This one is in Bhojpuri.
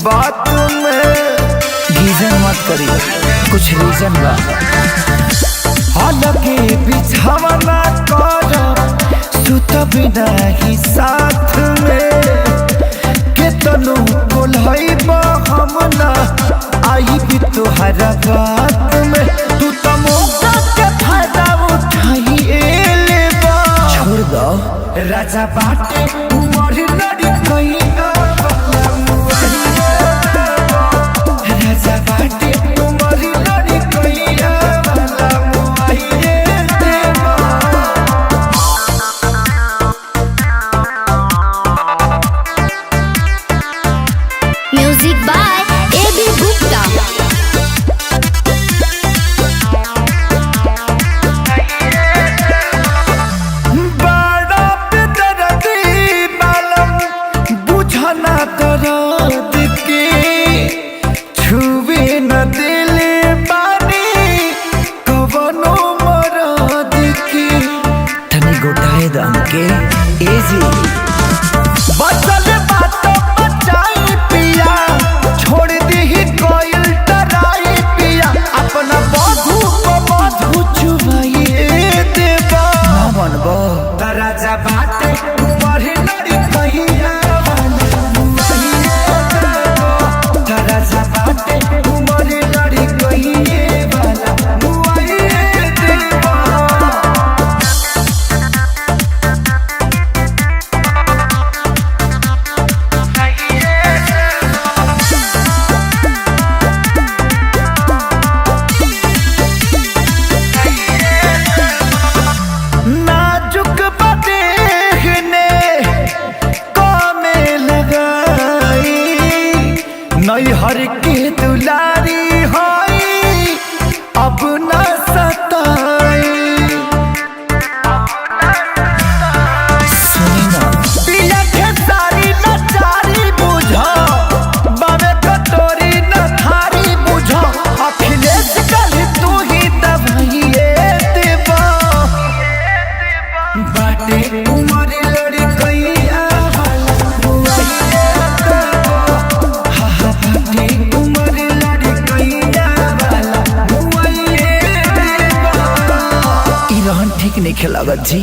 बात में गीजन मत करी, कुछ रीजन बा। हालांकि बिछावा ना कर सुत बिना ही साथ में के तनु बोलई हम ना आई भी तुहरा बात में। तू तो मौका के फायदा उठाई ले बा। छोड़ दो राजा बाटे उमर लड़ी गई, राजा बाटे उमर लड़ी गई। Music by A B. गुप्ता। बड़ा बेदर्दी मालूम बुझना दर्द के छुए न दिल बानी कवनो मरद के। तनी गोटाए दम के एजी बचल बात बचाई पिया, छोड़ दी ही कोयल डराई पिया। अपना बधू को बधू चुबाइए देवा। मनबो राजा बाटे उमर लड़ी कहिया, राजा बाटे उमर लड़ी कहिए वाला मुआइए देवा। नाजुक बदेहने कामे लगाई, नैहर के दुलारी हई अब न सताई। सुनी ना पिया के सारी नचारी बुझा, बाबे कटोरी न थारी बुझा। अखिलेश कल तू ही दवाइए देवा। बाटे उमर लड़ी कहिया बाटे उमर लड़ी कहिया वाला मुआइए देवा। ई रहन ठीक नहीं खेलागत जी।